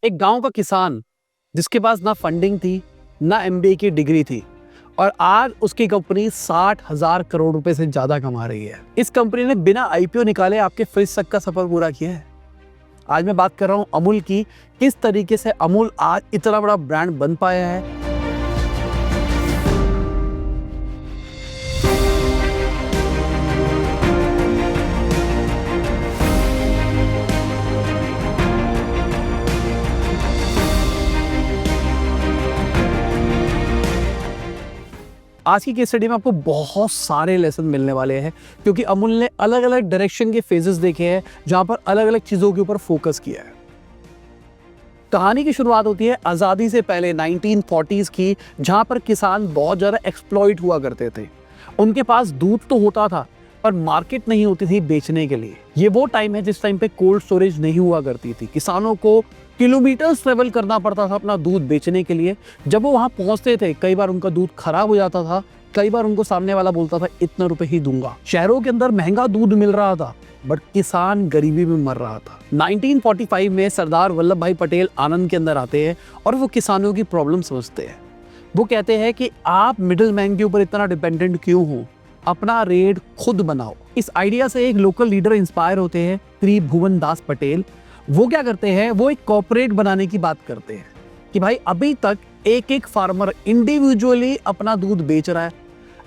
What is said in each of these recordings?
एक गांव का किसान जिसके पास ना फंडिंग थी, ना एमबीए की डिग्री थी और आज उसकी कंपनी 60,000 करोड़ रुपए से ज्यादा कमा रही है। इस कंपनी ने बिना आईपीओ निकाले आपके फ्रिज तक का सफर पूरा किया है। आज मैं बात कर रहा हूं अमूल की, किस तरीके से अमूल आज इतना बड़ा ब्रांड बन पाया है। आज की केस स्टडी में आपको बहुत सारे लेसन मिलने वाले हैं क्योंकि अमूल ने अलग अलग डायरेक्शन के फेजेस देखे हैं जहां पर अलग अलग चीजों के ऊपर फोकस किया है। कहानी की शुरुआत होती है आज़ादी से पहले 1940s की, जहां पर किसान बहुत ज़्यादा एक्सप्लॉइट हुआ करते थे। उनके पास दूध तो होता था पर मार्केट नहीं होती थी बेचने के लिए। ये वो टाइम है जिस टाइम पे कोल्ड स्टोरेज नहीं हुआ करती थी। किसानों को किलोमीटर्स ट्रेवल करना पड़ता था अपना दूध बेचने के लिए। जब वो वहां पहुंचते थे कई बार उनका दूध खराब हो जाता था, कई बार उनको सामने वाला बोलता था इतने रुपए ही दूंगा। शहरों के अंदर महंगा दूध मिल रहा था बट किसान गरीबी में मर रहा था। 1945 में सरदार वल्लभ भाई पटेल आनंद के अंदर आते हैं और वो किसानों की प्रॉब्लम समझते हैं। वो कहते हैं कि आप मिडिल मैन के ऊपर इतना डिपेंडेंट क्यों हो, अपना रेट खुद बनाओ। इस आइडिया से एक लोकल लीडर इंस्पायर होते हैं, त्रिभुवन दास पटेल। वो क्या करते हैं, वो एक कॉर्पोरेट बनाने की बात करते हैं कि भाई अभी तक एक एक फार्मर इंडिविजुअली अपना दूध बेच रहा है।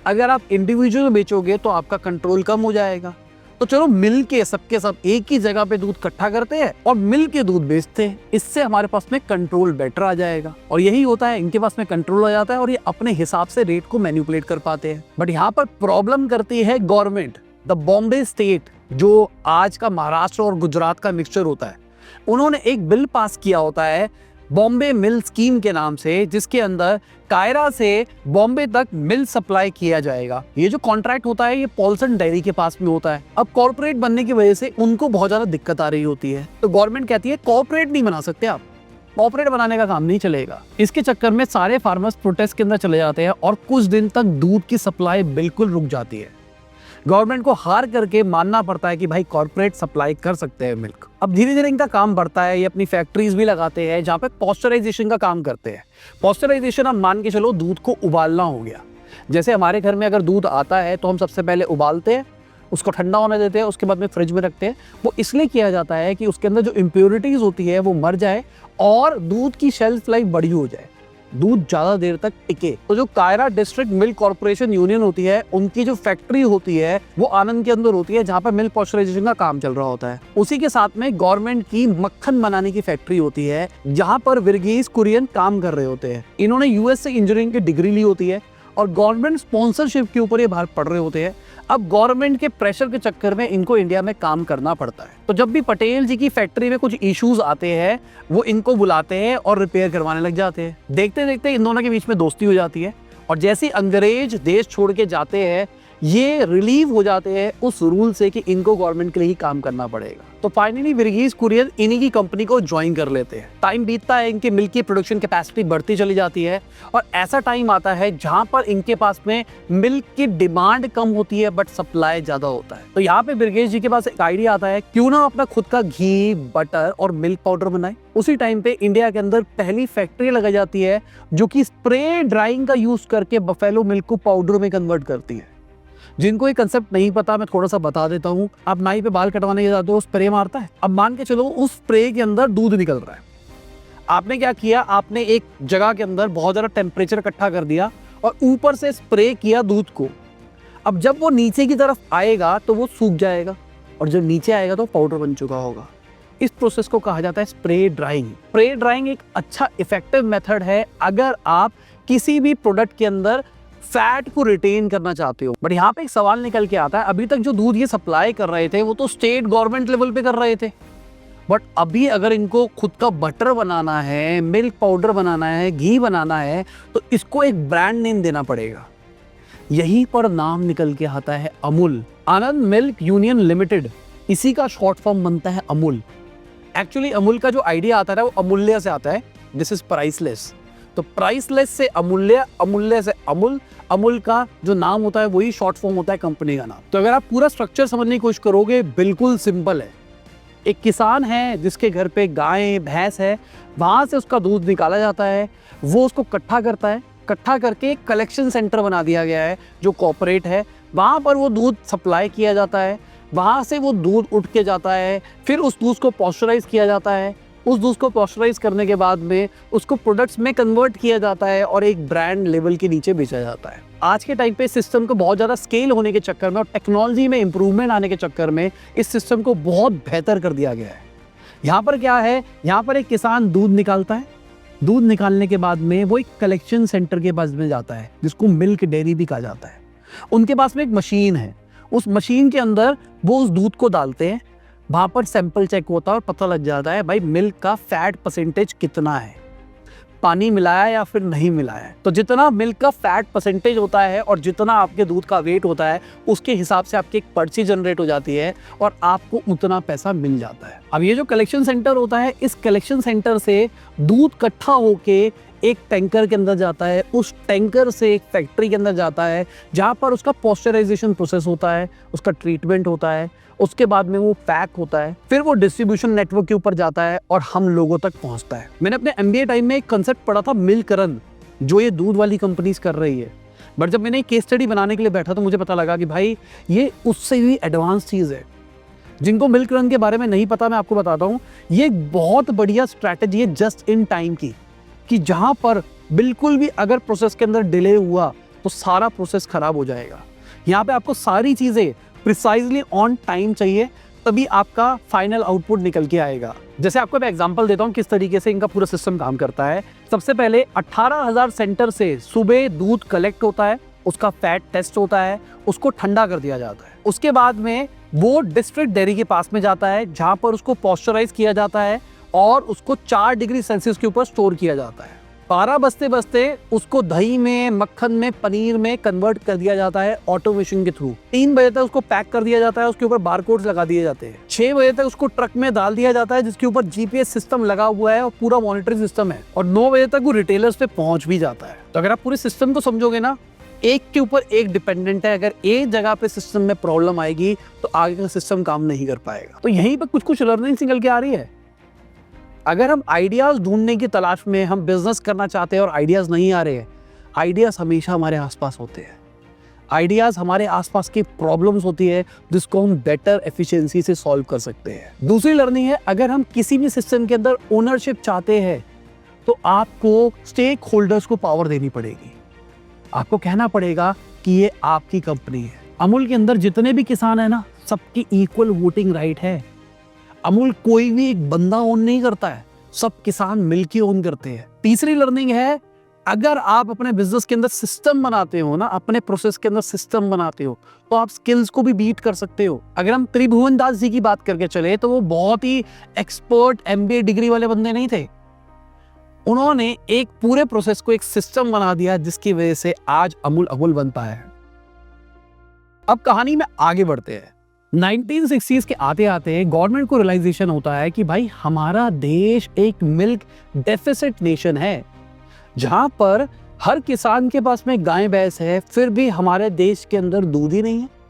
अगर आप इंडिविजुअल बेचोगे तो आपका कंट्रोल कम हो जाएगा। तो चलो मिल के सबके सब एक ही जगह पे दूध इकट्ठा करते हैं और मिल के दूध बेचते हैं। इससे हमारे पास में कंट्रोल बेटर आ जाएगा। और यही होता है, इनके पास में कंट्रोल आ जाता है और ये अपने हिसाब से रेट को मैनिपुलेट कर पाते हैं। बट यहाँ पर प्रॉब्लम करती है गवर्नमेंट। द बॉम्बे स्टेट, जो आज का महाराष्ट्र और गुजरात का मिक्सचर होता है, उन्होंने एक बिल पास किया होता है बॉम्बे मिल स्कीम के नाम से, जिसके अंदर कायरा से बॉम्बे तक मिल सप्लाई किया जाएगा। ये जो कॉन्ट्रैक्ट होता है ये पॉल्सन डेयरी के पास में होता है। अब कॉर्पोरेट बनने की वजह से उनको बहुत ज्यादा दिक्कत आ रही होती है, तो गवर्नमेंट कहती है कॉर्पोरेट नहीं बना सकते आप, कॉर्पोरेट बनाने का काम नहीं चलेगा। इसके चक्कर में सारे फार्मर्स प्रोटेस्ट के अंदर चले जाते हैं और कुछ दिन तक दूध की सप्लाई बिल्कुल रुक जाती है। गवर्नमेंट को हार करके मानना पड़ता है कि भाई कॉर्पोरेट सप्लाई कर सकते हैं मिल्क। अब धीरे धीरे इनका काम बढ़ता है, ये अपनी फैक्ट्रीज भी लगाते हैं जहाँ पे पॉस्चराइजेशन का काम करते हैं। पॉस्चराइजेशन अब मान के चलो दूध को उबालना हो गया। जैसे हमारे घर में अगर दूध आता है तो हम सबसे पहले उबालते हैं, उसको ठंडा होने देते हैं, उसके बाद में फ्रिज में रखते हैं। वो इसलिए किया जाता है कि उसके अंदर जो इम्प्योरिटीज होती है वो मर जाए और दूध की शेल्फ लाइफ बड़ी हो जाए, दूध ज्यादा देर तक टिके। तो जो Kaira district milk corporation union होती है, उनकी जो फैक्ट्री होती है वो आनंद के अंदर होती है, जहां पर मिल्क पॉस्चराइजेशन का काम चल रहा होता है। उसी के साथ में गवर्नमेंट की मक्खन बनाने की फैक्ट्री होती है, जहां पर वर्गीस कुरियन काम कर रहे होते हैं। इन्होंने यूएस से इंजीनियरिंग की डिग्री ली होती है और गवर्नमेंट स्पॉन्सरशिप के ऊपर ये बाहर पढ़ रहे होते हैं। अब गवर्नमेंट के प्रेशर के चक्कर में इनको इंडिया में काम करना पड़ता है। तो जब भी पटेल जी की फैक्ट्री में कुछ इश्यूज आते हैं वो इनको बुलाते हैं और रिपेयर करवाने लग जाते हैं। देखते देखते इन दोनों के बीच में दोस्ती हो जाती है और जैसे अंग्रेज देश छोड़ के जाते हैं ये रिलीव हो जाते हैं उस रूल से कि इनको गवर्नमेंट के लिए ही काम करना पड़ेगा। तो फाइनली वर्गीस कुरियन इन्हीं की कंपनी को ज्वाइन कर लेते हैं। टाइम बीतता है, इनके मिल्क की प्रोडक्शन कैपेसिटी बढ़ती चली जाती है और ऐसा टाइम आता है जहां पर इनके पास में मिल्क की डिमांड कम होती है बट सप्लाई ज्यादा होता है। तो यहाँ पे वर्गीस जी के पास एक आइडिया आता है, क्यों ना अपना खुद का घी, बटर और मिल्क पाउडर बनाए। उसी टाइम पे इंडिया के अंदर पहली फैक्ट्री लगाई जाती है जो कि स्प्रे ड्राइंग का यूज करके बफेलो मिल्क को पाउडर में कन्वर्ट करती है। जिनको ये कंसेप्ट नहीं पता मैं थोड़ा सा बता देता हूँ। आप नाई पे बाल कटवाने जाते हो, स्प्रे मारता है। अब मान के चलो उस स्प्रे के अंदर दूध निकल रहा है। आपने क्या किया, आपने एक जगह के अंदर बहुत ज्यादा टेम्परेचर इकट्ठा कर दिया और ऊपर से स्प्रे किया दूध को। अब जब वो नीचे की तरफ आएगा तो वो सूख जाएगा और जब नीचे आएगा तो पाउडर बन चुका होगा। इस प्रोसेस को कहा जाता है स्प्रे ड्राइंग। स्प्रे ड्राइंग एक अच्छा इफेक्टिव मेथड है अगर आप किसी भी प्रोडक्ट के अंदर फैट को रिटेन करना चाहते हो। बट यहाँ पे एक सवाल निकल के आता है, अभी तक जो दूध ये सप्लाई कर रहे थे वो तो स्टेट गवर्नमेंट लेवल पे कर रहे थे, बट अभी अगर इनको खुद का बटर बनाना है, मिल्क पाउडर बनाना है, घी बनाना है तो इसको एक ब्रांड नेम देना पड़ेगा। यहीं पर नाम निकल के आता है अमूल, आनंद मिल्क यूनियन लिमिटेड। इसी का शॉर्ट फॉर्म बनता है अमूल। एक्चुअली अमूल का जो आइडिया आता है वो अमूल्य से आता है, दिस इज प्राइसलेस। तो प्राइसलेस से अमूल्य, अमूल्य से अमूल, अमूल का जो नाम होता है वही शॉर्ट फॉर्म होता है कंपनी का नाम। तो अगर आप पूरा स्ट्रक्चर समझने की कोशिश करोगे बिल्कुल सिंपल है। एक किसान है जिसके घर पे गाय भैंस है, वहाँ से उसका दूध निकाला जाता है, वो उसको इकट्ठा करता है, इकट्ठा करके एक कलेक्शन सेंटर बना दिया गया है जो कॉर्पोरेट है, वहाँ पर वो दूध सप्लाई किया जाता है, वहाँ से वो दूध उठ के जाता है, फिर उस दूध को पॉस्चराइज किया जाता है, उस दूध को पॉस्चराइज करने के बाद में उसको प्रोडक्ट्स में कन्वर्ट किया जाता है और एक ब्रांड लेवल के नीचे बेचा जाता है। आज के टाइम पे इस सिस्टम को बहुत ज़्यादा स्केल होने के चक्कर में और टेक्नोलॉजी में इंप्रूवमेंट आने के चक्कर में इस सिस्टम को बहुत बेहतर कर दिया गया है। यहाँ पर क्या है, यहाँ पर एक किसान दूध निकालता है, दूध निकालने के बाद में वो एक कलेक्शन सेंटर के पास में जाता है जिसको मिल्क डेयरी भी कहा जाता है। उनके पास में एक मशीन है, उस मशीन के अंदर वो उस दूध को डालते हैं, वहाँ पर सैंपल चेक होता है और पता लग जाता है भाई मिल्क का फैट परसेंटेज कितना है, पानी मिलाया या फिर नहीं मिलाया है। तो जितना मिल्क का फैट परसेंटेज होता है और जितना आपके दूध का वेट होता है उसके हिसाब से आपकी एक पर्ची जनरेट हो जाती है और आपको उतना पैसा मिल जाता है। अब ये जो कलेक्शन सेंटर होता है, इस कलेक्शन सेंटर से दूध इकट्ठा होके एक टैंकर के अंदर जाता है, उस टैंकर से एक फैक्ट्री के अंदर जाता है जहाँ पर उसका पॉस्चराइजेशन प्रोसेस होता है, उसका ट्रीटमेंट होता है, उसके बाद में वो पैक होता है, फिर वो डिस्ट्रीब्यूशन नेटवर्क के ऊपर जाता है और हम लोगों तक पहुंचता है। मैंने अपने MBA टाइम में एक कंसेप्ट पढ़ा था मिल्क रन, जो ये दूध वाली कंपनीज कर रही है, बट जब मैंने केस स्टडी बनाने के लिए बैठा तो मुझे पता लगा कि भाई ये उससे भी एडवांस चीज़ है। जिनको मिल्क रन के बारे में नहीं पता, मैं आपको बताता हूँ, ये एक बहुत बढ़िया स्ट्रैटेजी है जस्ट इन टाइम की, कि जहाँ पर बिल्कुल भी अगर प्रोसेस के अंदर डिले हुआ तो सारा प्रोसेस खराब हो जाएगा। यहाँ पे आपको सारी चीज़ें प्रिसाइजली ऑन टाइम चाहिए, तभी आपका फाइनल आउटपुट निकल के आएगा। जैसे आपको मैं एग्जांपल देता हूँ किस तरीके से इनका पूरा सिस्टम काम करता है। सबसे पहले 18,000 सेंटर से सुबह दूध कलेक्ट होता है, उसका फैट टेस्ट होता है, उसको ठंडा कर दिया जाता है। उसके बाद में वो डिस्ट्रिक्ट डेयरी के पास में जाता है जहाँ पर उसको पॉस्चराइज किया जाता है और उसको 4 डिग्री सेल्सियस के ऊपर स्टोर किया जाता है। 12 बजते बजते उसको दही में, मक्खन में, पनीर में कन्वर्ट कर दिया जाता है ऑटोमेशन के थ्रू। 3 बजे तक उसको पैक कर दिया जाता है, उसके ऊपर बारकोड्स लगा दिए जाते हैं। 6 बजे तक उसको ट्रक में डाल दिया जाता है जिसके ऊपर GPS सिस्टम लगा हुआ है और पूरा मॉनिटरिंग सिस्टम है, और 9 बजे तक वो रिटेलर्स पे पहुंच भी जाता है। तो अगर आप पूरे सिस्टम को समझोगे ना, एक के ऊपर एक डिपेंडेंट है, अगर एक जगह पे सिस्टम में प्रॉब्लम आएगी तो आगे का सिस्टम काम नहीं कर पाएगा। तो यहीं पर कुछ लर्निंग निकल के आ रही है। अगर हम आइडियाज ढूंढने की तलाश में हम बिजनेस करना चाहते हैं और आइडियाज नहीं आ रहे हैं, आइडियाज हमेशा हमारे आसपास होते हैं। आइडियाज हमारे आसपास की प्रॉब्लम्स होती है जिसको हम बेटर एफिशिएंसी से सॉल्व कर सकते हैं। दूसरी लर्निंग है, अगर हम किसी भी सिस्टम के अंदर ओनरशिप चाहते हैं तो आपको स्टेक होल्डर्स को पावर देनी पड़ेगी। आपको कहना पड़ेगा कि ये आपकी कंपनी है। अमूल के अंदर जितने भी किसान है ना, सबकी इक्वल वोटिंग राइट है। अमूल कोई भी एक बंदा ओन नहीं करता है, सब किसान मिलके ओन करते हैं। तीसरी लर्निंग है, अगर आप अपने बिजनेस के अंदर सिस्टम बनाते हो ना, अपने प्रोसेस के अंदर सिस्टम बनाते हो, तो आप स्किल्स को भी बीट कर सकते हो। अगर हम त्रिभुवन दास जी की बात करके चले तो वो बहुत ही एक्सपर्ट MBA डिग्री वाले बंदे नहीं थे। उन्होंने एक पूरे प्रोसेस को एक सिस्टम बना दिया जिसकी वजह से आज अमूल बन पाया है। अब कहानी में आगे बढ़ते हैं। 1960s के आते आते गवर्नमेंट को रियलाइजेशन होता है कि भाई हमारा देश एक मिल्क डेफिसिट नेशन है, जहां पर हर किसान के पास में गाय भैंस है, फिर भी हमारे देश के अंदर दूध ही नहीं है।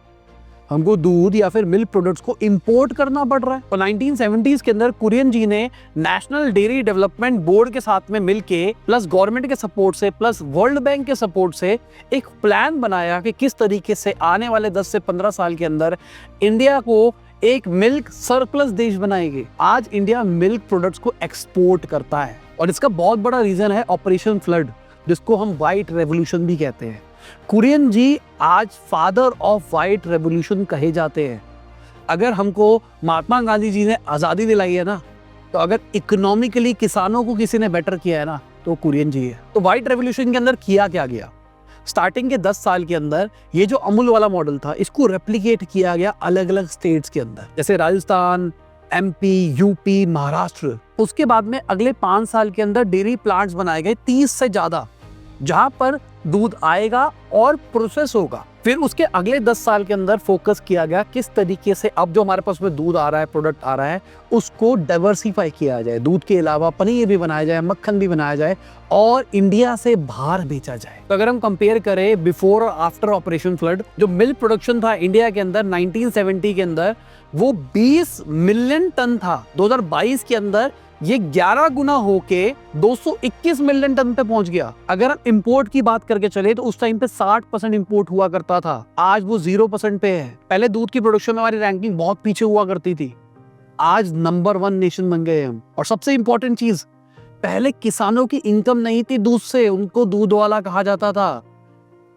हमको दूध या फिर मिल्क प्रोडक्ट्स को इंपोर्ट करना पड़ रहा है। और 1970s के अंदर कुरियन जी ने नेशनल डेयरी डेवलपमेंट बोर्ड के साथ में मिलके, प्लस गवर्नमेंट के सपोर्ट से, प्लस वर्ल्ड बैंक के सपोर्ट से एक प्लान बनाया कि किस तरीके से आने वाले 10 से 15 साल के अंदर इंडिया को एक मिल्क सरप्लस देश बनाएगी। आज इंडिया मिल्क प्रोडक्ट्स को एक्सपोर्ट करता है और इसका बहुत बड़ा रीजन है ऑपरेशन फ्लड, जिसको हम व्हाइट रेवोल्यूशन भी कहते हैं। कुरियन जी आज फादर ऑफ व्हाइट रेवोल्यूशन कहे जाते हैं। अगर हमको महात्मा गांधी जी ने आज़ादी दिलाई है ना, तो अगर इकोनॉमिकली किसानों को किसी ने बेटर किया है ना, तो कुरियन जी है। तो व्हाइट रेवोल्यूशन के अंदर किया क्या गया, स्टार्टिंग के 10 साल के अंदर ये जो अमूल वाला मॉडल था, इसको रेप्लिकेट किया गया अलग अलग स्टेट्स के अंदर, जैसे राजस्थान, MP, UP, महाराष्ट्र। उसके बाद में अगले 5 साल के अंदर डेयरी प्लांट्स बनाए गए 30 से ज्यादा, जहां पर दूध आएगा और प्रोसेस होगा। फिर उसके अगले 10 साल के अंदर फोकस किया गया किस तरीके से अब जो हमारे पास में दूध आ रहा है, प्रोडक्ट आ रहा है, उसको डाइवर्सिफाई किया जाए। दूध के अलावा पनीर भी बनाया जाए, मक्खन भी बनाया जाए और इंडिया से बाहर बेचा जाए। तो अगर हम कंपेयर करें बिफोर और आफ्टर ऑपरेशन फ्लड, जो मिल्क प्रोडक्शन था इंडिया के अंदर 1970 के अंदर, वो 20 मिलियन टन था 2022 के अंदर, ये 11 गुना होके 221 मिलियन टन पे पहुंच गया। अगर हम इंपोर्ट की बात करके चले तो उस टाइम पे 60% इंपोर्ट हुआ करता था, आज वो 0% पे है। पहले दूध की प्रोडक्शन में हमारी रैंकिंग बहुत पीछे हुआ करती थी, आज नंबर 1 नेशन बन गए हम। और सबसे इंपॉर्टेंट चीज, पहले किसानों की इनकम नहीं थी दूध से, उनको दूध वाला कहा जाता था।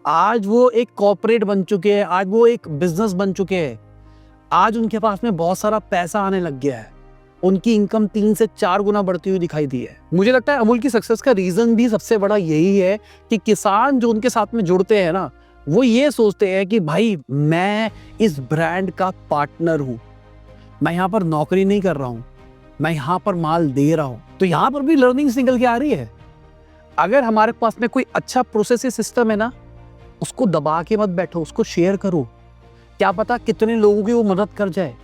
आज वो एक कॉर्पोरेट बन चुके हैं, आज वो एक बिजनेस बन चुके हैं, आज उनके पास में बहुत सारा पैसा आने लग गया है, उनकी इनकम 3 से 4 गुना बढ़ती हुई दिखाई दी है। मुझे लगता है अमूल की सक्सेस का रीजन भी सबसे बड़ा यही है कि किसान जो उनके साथ में जुड़ते हैं ना, वो ये सोचते हैं कि भाई मैं इस ब्रांड का पार्टनर हूं, मैं यहाँ पर नौकरी नहीं कर रहा हूं, मैं यहाँ पर माल दे रहा हूं। तो यहाँ पर भी लर्निंग्स निकल के आ रही है। अगर हमारे पास में कोई अच्छा प्रोसेसिंग सिस्टम है ना, उसको दबा के मत बैठो, उसको शेयर करो, क्या पता कितने लोगों की वो मदद कर जाए।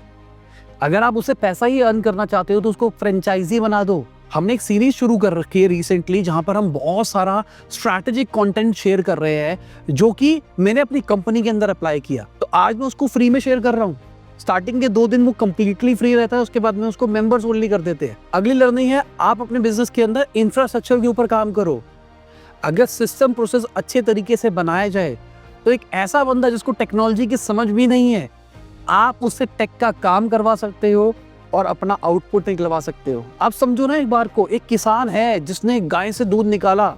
अगर आप उससे पैसा ही अर्न करना चाहते हो तो उसको फ्रेंचाइजी बना दो। हमने एक सीरीज शुरू कर रखी है रिसेंटली, जहां पर हम बहुत सारा स्ट्रैटेजिक कंटेंट शेयर कर रहे हैं, जो कि मैंने अपनी कंपनी के अंदर अप्लाई किया। तो आज मैं उसको फ्री में शेयर कर रहा हूँ। स्टार्टिंग के 2 दिन वो कंप्लीटली फ्री रहता है, उसके बाद में उसको मेंबर्स ओनली कर देते हैं। अगली लर्निंग है, आप अपने बिजनेस के अंदर इंफ्रास्ट्रक्चर के ऊपर काम करो। अगर सिस्टम प्रोसेस अच्छे तरीके से बनाया जाए तो एक ऐसा बंदा जिसको टेक्नोलॉजी की समझ भी नहीं है, आप उससे टेक का काम करवा सकते हो और अपना आउटपुट निकलवा सकते हो। आप समझो ना, एक बार को एक किसान है जिसने गाय से दूध निकाला,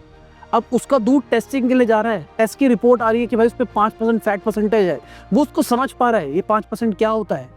अब उसका दूध टेस्टिंग के लिए जा रहा है, टेस्ट की रिपोर्ट आ रही है कि भाई उस पर 5% फैट परसेंटेज है, वो उसको समझ पा रहा है ये 5% क्या होता है।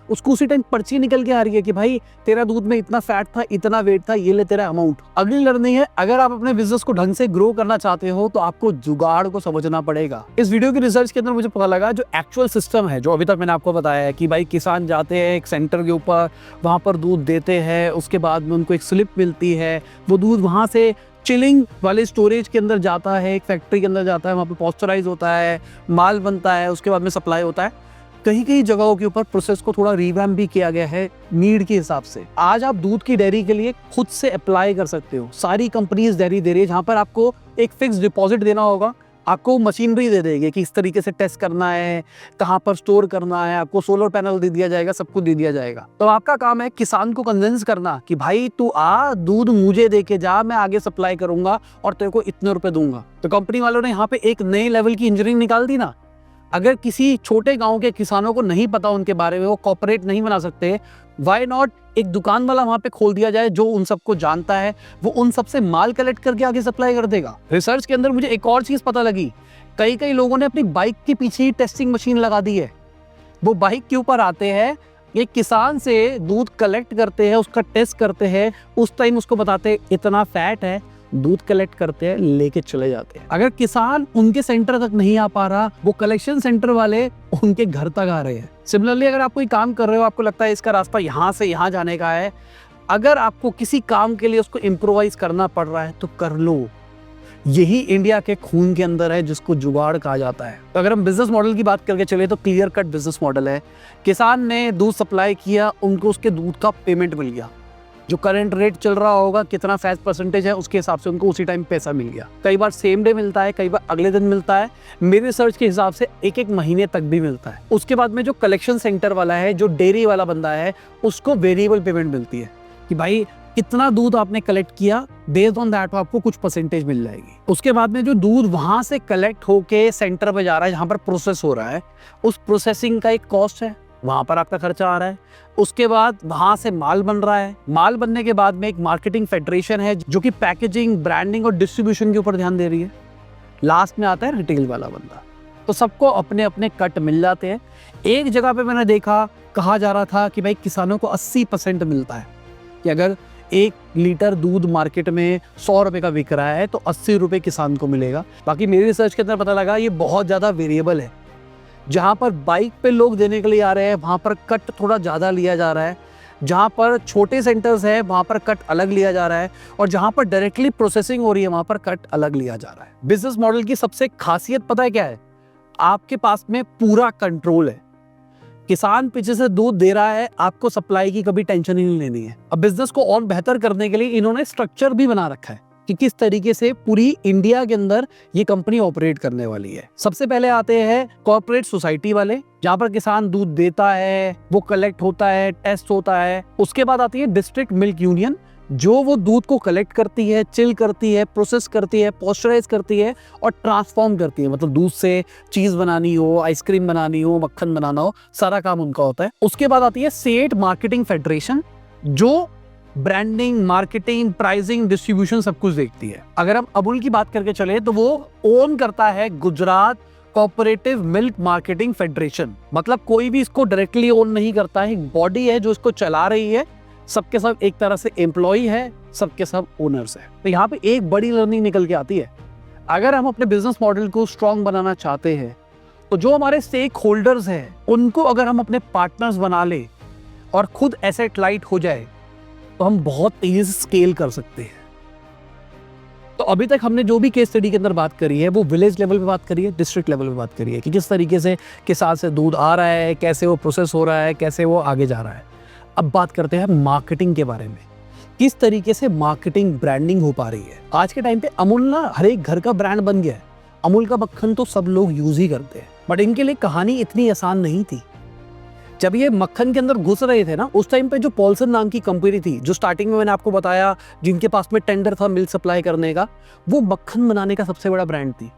उसको उसी टाइम पर्ची निकल के आ रही है कि भाई तेरा दूध में इतना फैट था, इतना वेट था, ये ले तेरा अमाउंट। अगली लर्निंग है, अगर आप अपने बिजनेस को ढंग से ग्रो करना चाहते हो तो आपको जुगाड़ को समझना पड़ेगा। इस वीडियो की रिसर्च के अंदर मुझे पता लगा, जो एक्चुअल सिस्टम है, जो अभी तक मैंने आपको बताया है कि भाई किसान जाते हैं एक सेंटर के ऊपर, वहां पर दूध देते हैं, उसके बाद में उनको एक स्लिप मिलती है, वो दूध वहां से चिलिंग वाले स्टोरेज के अंदर जाता है, एक फैक्ट्री के अंदर जाता है, वहां पर पॉस्चराइज होता है, माल बनता है, उसके बाद में सप्लाई होता है। कहीं कहीं जगहों के ऊपर प्रोसेस को थोड़ा रिवैम्प भी किया गया है नीड के हिसाब से। आज आप दूध की डेयरी के लिए खुद से अप्लाई कर सकते हो। सारी कंपनीज डेयरी दे रही है, जहां पर आपको एक फिक्स डिपॉजिट देना होगा, आपको मशीनरी दे देगी कि इस तरीके से टेस्ट करना है, कहाँ पर स्टोर करना है, आपको सोलर पैनल दे दिया जाएगा, सब कुछ दे दिया जाएगा। तो आपका काम है किसान को कन्विंस करना कि भाई तू आ, दूध मुझे दे के जा, मैं आगे सप्लाई करूंगा और तेरे को इतने रुपए दूंगा। तो कंपनी वालों ने यहाँ पे एक नए लेवल की इंजीनियरिंग निकाल दी ना। अगर किसी छोटे गांव के किसानों को नहीं पता उनके बारे में, वो कॉर्पोरेट नहीं बना सकते, व्हाई नॉट एक दुकान वाला वहां पे खोल दिया जाए जो उन सबको जानता है, वो उन सबसे माल कलेक्ट करके आगे सप्लाई कर देगा। रिसर्च के अंदर मुझे एक और चीज पता लगी, कई लोगों ने अपनी बाइक के पीछे ही टेस्टिंग मशीन लगा दी है। वो बाइक के ऊपर आते हैं, एक किसान से दूध कलेक्ट करते हैं, उसका टेस्ट करते हैं, उस टाइम उसको बताते हैं इतना फैट है, दूध कलेक्ट करते हैं, लेके चले जाते हैं। अगर किसान उनके सेंटर तक नहीं आ पा रहा, वो कलेक्शन सेंटर वाले उनके घर तक आ रहे हैं। सिमिलरली अगर आप कोई काम कर रहे हो, आपको लगता है इसका रास्ता यहाँ से यहाँ जाने का है, अगर आपको किसी काम के लिए उसको इम्प्रोवाइज करना पड़ रहा है तो कर लो। यही इंडिया के खून के अंदर है, जिसको जुगाड़ कहा जाता है। तो अगर हम बिजनेस मॉडल की बात करके चले तो क्लियर कट बिजनेस मॉडल है। किसान ने दूध सप्लाई किया, उनको उसके दूध का पेमेंट मिल गया, जो करंट रेट चल रहा होगा, कितना फैट परसेंटेज है, उसके हिसाब से उनको उसी टाइम पैसा मिल गया। कई बार सेम डे मिलता है, कई बार अगले दिन मिलता है, मेरे रिसर्च के हिसाब से एक महीने तक भी मिलता है। उसके बाद में जो कलेक्शन सेंटर वाला है, जो डेयरी वाला बंदा है, उसको वेरिएबल पेमेंट मिलती है कि भाई कितना दूध आपने कलेक्ट किया, बेस्ड ऑन दैट आपको कुछ परसेंटेज मिल जाएगी। उसके बाद में जो दूध वहां से कलेक्ट होके सेंटर पे जा रहा है, जहां पर प्रोसेस हो रहा है, उस प्रोसेसिंग का एक कॉस्ट है, वहां पर आपका खर्चा आ रहा है। उसके बाद वहां से माल बन रहा है, माल बनने के बाद में एक मार्केटिंग फेडरेशन है जो कि पैकेजिंग, ब्रांडिंग और डिस्ट्रीब्यूशन के ऊपर ध्यान दे रही है। लास्ट में आता है रिटेल वाला बंदा। तो सबको अपने अपने कट मिल जाते हैं। एक जगह पे मैंने देखा, कहा जा रहा था कि भाई किसानों को 80% मिलता है, कि अगर 1 लीटर दूध मार्केट में 100 रुपए का बिक रहा है तो 80 रुपए किसान को मिलेगा। बाकी मेरी रिसर्च के अंदर पता लगा ये बहुत ज्यादा वेरिएबल है। जहां पर बाइक पे लोग देने के लिए आ रहे हैं, वहां पर कट थोड़ा ज्यादा लिया जा रहा है। जहां पर छोटे सेंटर्स है, वहां पर कट अलग लिया जा रहा है, और जहां पर डायरेक्टली प्रोसेसिंग हो रही है, वहां पर कट अलग लिया जा रहा है। बिजनेस मॉडल की सबसे खासियत पता है क्या है? आपके पास में पूरा कंट्रोल है। किसान पीछे से दूध दे रहा है, आपको सप्लाई की कभी टेंशन ही नहीं लेनी है। अब बिजनेस को और बेहतर करने के लिए इन्होंने स्ट्रक्चर भी बना रखा है कि किस तरीके से पूरी इंडिया के अंदर ये कंपनी ऑपरेट करने वाली है। सबसे पहले आते हैं कॉर्पोरेट सोसाइटी वाले, जहाँ पर किसान दूध देता है, वो कलेक्ट होता है, टेस्ट होता है। उसके बाद आती है डिस्ट्रिक्ट मिल्क यूनियन, जो वो दूध को कलेक्ट करती है, चिल करती है, प्रोसेस करती है, पॉस्चराइज करती है और ट्रांसफॉर्म करती है। मतलब दूध से चीज बनानी हो, आइसक्रीम बनानी हो, मक्खन बनाना हो, सारा काम उनका होता है। उसके बाद आती है स्टेट मार्केटिंग फेडरेशन, जो ब्रांडिंग, मार्केटिंग, प्राइसिंग, डिस्ट्रीब्यूशन सब कुछ देखती है। अगर हम अमूल की बात करके चले तो वो ओन करता है Gujarat cooperative milk marketing federation. मतलब कोई भी इसको डायरेक्टली ओन नहीं करता है, एक बॉडी है जो इसको चला रही है। सबके सब एक तरह से एम्प्लॉय है, सबके सब ओनर्स है। तो यहाँ पे एक बड़ी लर्निंग निकल के आती है। अगर हम अपने बिजनेस मॉडल को स्ट्रॉन्ग बनाना चाहते हैं तो जो हमारे स्टेक होल्डर्स हैं उनको अगर हम अपने पार्टनर्स बना ले और खुद एसेट लाइट हो जाए तो हम बहुत तेजी से स्केल कर सकते हैं। तो अभी तक हमने जो भी केस स्टडी के अंदर बात करी है वो विलेज लेवल पे बात करी है, डिस्ट्रिक्ट लेवल पे बात करी है कि किस तरीके से किसान से दूध आ रहा है, कैसे वो प्रोसेस हो रहा है, कैसे वो आगे जा रहा है। अब बात करते हैं मार्केटिंग के बारे में, किस तरीके से मार्केटिंग ब्रांडिंग हो पा रही है। आज के टाइम पे अमूल ना हर एक घर का ब्रांड बन गया है। अमूल का मक्खन तो सब लोग यूज ही करते हैं, बट इनके लिए कहानी इतनी आसान नहीं थी। जब ये मक्खन के अंदर घुस रहे थे ना, उस टाइम पे जो पॉल्सन नाम की कंपनी थी, जो स्टार्टिंग में मैंने आपको बताया जिनके पास में टेंडर था मिल्क सप्लाई करने का, वो मक्खन बनाने का सबसे बड़ा ब्रांड थी।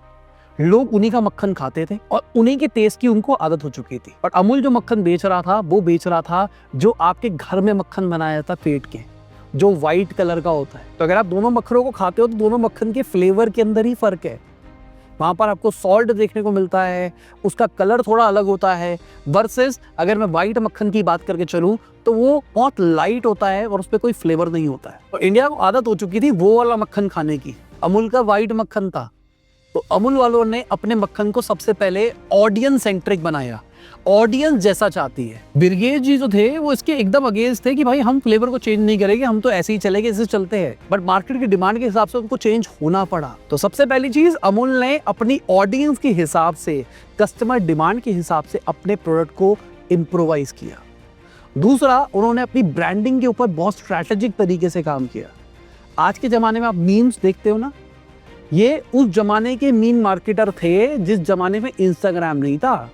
लोग उन्हीं का मक्खन खाते थे और उन्हीं के टेस्ट की उनको आदत हो चुकी थी। और अमूल जो मक्खन बेच रहा था वो बेच रहा था जो आपके घर में मक्खन बनाया जाता पेट के, जो व्हाइट कलर का होता है। तो अगर आप दोनों मक्खनों को खाते हो तो दोनों मक्खन के फ्लेवर के अंदर ही फर्क है। वहाँ पर आपको सॉल्ट देखने को मिलता है, उसका कलर थोड़ा अलग होता है, वर्सेस अगर मैं व्हाइट मक्खन की बात करके चलूँ तो वो बहुत लाइट होता है और उस पर कोई फ्लेवर नहीं होता है। तो इंडिया को आदत हो चुकी थी वो वाला मक्खन खाने की। अमूल का व्हाइट मक्खन था, तो अमूल वालों ने अपने मक्खन को सबसे पहले ऑडियंस सेंट्रिक बनाया, ऑडियंस जैसा चाहती है। बिरगेज जी जो थे वो इसके एकदम अगेंस्ट थे कि भाई हम फ्लेवर को चेंज नहीं करेंगे, हम तो ऐसे ही चलेंगे, ऐसे चलते हैं। बट मार्केट की डिमांड के हिसाब से उनको चेंज होना पड़ा। तो सबसे पहली चीज अमूल ने अपनी ऑडियंस के हिसाब से, कस्टमर डिमांड के हिसाब से अपने प्रोडक्ट को इम्प्रोवाइज किया। दूसरा, उन्होंने अपनी ब्रांडिंग के ऊपर बहुत स्ट्रैटेजिक तरीके से काम किया। आज के जमाने में आप मीम्स देखते हो ना, ये उस जमाने के मीम मार्केटर थे जिस जमाने में इंस्टाग्राम नहीं था,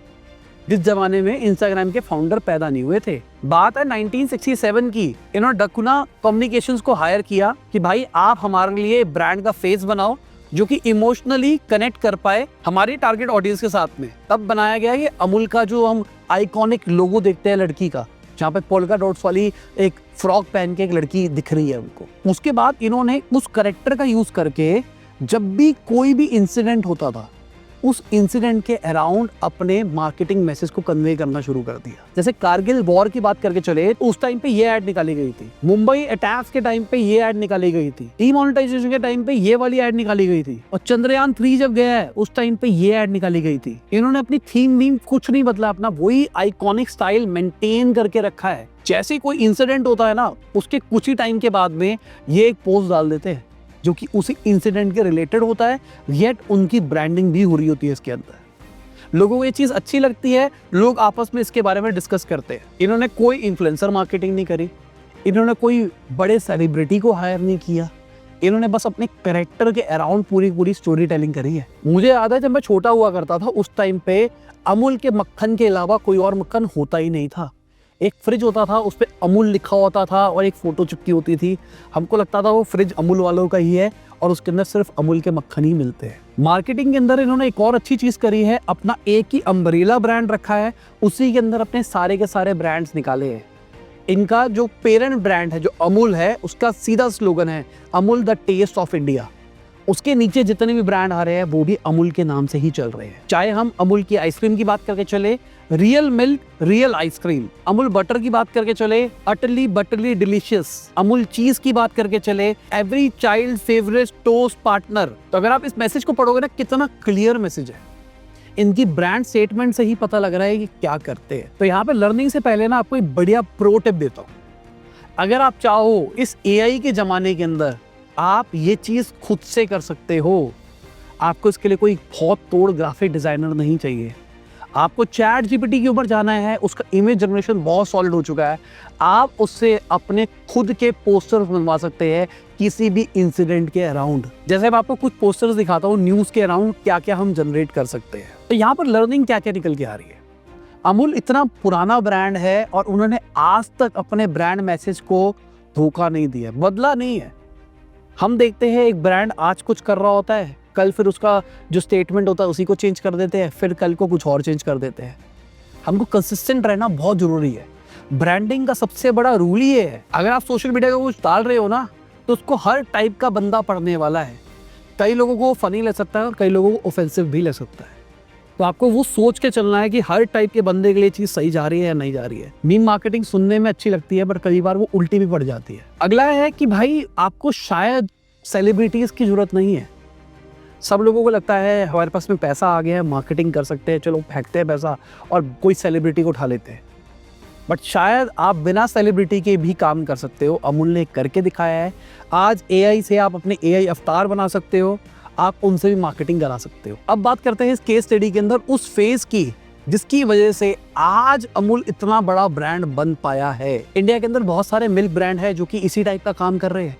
जिस जमाने में इंस्टाग्राम के फाउंडर पैदा नहीं हुए थे। बात है 1967 की। इन्होंने डकुना कम्युनिकेशंस को हायर किया कि भाई आप हमारे लिए ब्रांड का फेस बनाओ जो कि इमोशनली कनेक्ट कर पाए हमारी टारगेट ऑडियंस के साथ में। तब बनाया गया ये अमूल का जो हम आइकॉनिक लोगो देखते हैं लड़की का, जहाँ पे पोल्का डॉट्स वाली एक फ्रॉक पहन के एक लड़की दिख रही है उनको। उसके बाद इन्होंने उस करेक्टर का यूज करके जब भी कोई भी इंसिडेंट होता था उस इंसिडेंट के अराउंड अपने मार्केटिंग मैसेज को कन्वे करना शुरू कर दिया। जैसे कारगिल वॉर की बात करके चले तो उस टाइम पे ये ऐड निकाली गई थी, मुंबई अटैक्स के टाइम पे ये ऐड निकाली गई थी, डीमोनेटाइजेशन के टाइम पे ये वाली ऐड निकाली गई थी, और चंद्रयान 3 जब गया है उस टाइम पे ये ऐड निकाली गई थी। इन्होंने अपनी थीम कुछ नहीं बदला, अपना वही आइकॉनिक स्टाइल मेंटेन करके रखा है। जैसे कोई इंसिडेंट होता है ना, उसके कुछ ही टाइम के बाद में ये एक पोस्ट डाल देते हैं जो कि उसी इंसिडेंट के रिलेटेड होता है, येट उनकी ब्रांडिंग भी हो रही होती है इसके अंदर। लोगों को ये चीज अच्छी लगती है, लोग आपस में इसके बारे में डिस्कस करते हैं। इन्होंने कोई इन्फ्लुएंसर मार्केटिंग नहीं करी, इन्होंने कोई बड़े सेलिब्रिटी को हायर नहीं किया, इन्होंने बस अपने कैरेक्टर के अराउंड पूरी स्टोरी टेलिंग करी है। मुझे याद है जब मैं छोटा हुआ करता था उस टाइम पे अमूल के मक्खन के अलावा कोई और मक्खन होता ही नहीं था। एक फ्रिज होता था, उस पर अमूल लिखा होता था और एक फोटो चिपकी होती थी। हमको लगता था वो फ्रिज अमूल वालों का ही है और उसके अंदर सिर्फ अमूल के मक्खन ही मिलते हैं। मार्केटिंग के अंदर इन्होंने एक और अच्छी चीज करी है, अपना एक ही अम्ब्रेला ब्रांड रखा है, उसी के अंदर अपने सारे के सारे ब्रांड्स निकाले हैं। इनका जो पेरेंट ब्रांड है जो अमूल है, उसका सीधा स्लोगन है Amul the taste of India. उसके नीचे जितने भी ब्रांड आ रहे हैं वो भी अमूल के नाम से ही चल रहे हैं। चाहे हम अमूल की आइसक्रीम की बात करके चले, real milk real ice cream, Amul butter की बात करके चले, अटली बटरली डिलीशियस, अमूल चीज की बात करके चले, every child favourite toast partner. तो अगर आप इस मैसेज को पढ़ोगे ना, कितना क्लियर मैसेज है। इनकी ब्रांड स्टेटमेंट से ही पता लग रहा है कि क्या करते हैं। तो यहाँ पे लर्निंग से पहले ना आपको एक बढ़िया प्रो टिप देता हूँ। अगर आप चाहो इस AI के जमाने के अंदर आप ये चीज खुद से कर सकते हो। आपको इसके लिए कोई बहुत तोड़ ग्राफिक डिजाइनर नहीं चाहिए। आपको चैट GPT के ऊपर जाना है, उसका इमेज जनरेशन बहुत सॉलिड हो चुका है। आप उससे अपने खुद के पोस्टर बनवा सकते हैं किसी भी इंसिडेंट के अराउंड। जैसे मैं आपको कुछ पोस्टर्स दिखाता हूँ न्यूज के अराउंड क्या क्या हम जनरेट कर सकते हैं। तो यहाँ पर लर्निंग क्या क्या निकल के आ रही है। अमूल इतना पुराना ब्रांड है और उन्होंने आज तक अपने ब्रांड मैसेज को धोखा नहीं दिया, बदला नहीं है। हम देखते हैं एक ब्रांड आज कुछ कर रहा होता है, कल फिर उसका जो स्टेटमेंट होता है उसी को चेंज कर देते हैं, फिर कल को कुछ और चेंज कर देते हैं। हमको कंसिस्टेंट रहना बहुत जरूरी है। ब्रांडिंग का सबसे बड़ा रूल ही है, अगर आप सोशल मीडिया पे कुछ डाल रहे हो ना तो उसको हर टाइप का बंदा पढ़ने वाला है। कई लोगों को फनी लग सकता है और कई लोगों को ऑफेंसिव भी लग सकता है। तो आपको वो सोच के चलना है कि हर टाइप के बंदे के लिए चीज सही जा रही है या नहीं जा रही है। मीम मार्केटिंग सुनने में अच्छी लगती है पर कई बार वो उल्टी भी पड़ जाती है। अगला है कि भाई आपको शायद सेलिब्रिटीज की जरूरत नहीं है। सब लोगों को लगता है हमारे पास में पैसा आ गया है, मार्केटिंग कर सकते हैं, चलो फेंकते हैं पैसा और कोई सेलिब्रिटी को उठा लेते हैं। बट शायद आप बिना सेलिब्रिटी के भी काम कर सकते हो। अमूल ने करके दिखाया है। आज एआई से आप अपने एआई अवतार बना सकते हो, आप उनसे भी मार्केटिंग करा सकते हो। अब बात करते हैं इस केस स्टडी के अंदर उस फेज की जिसकी वजह से आज अमूल इतना बड़ा ब्रांड बन पाया है। इंडिया के अंदर बहुत सारे मिल्क ब्रांड है जो कि इसी टाइप का काम कर रहे हैं,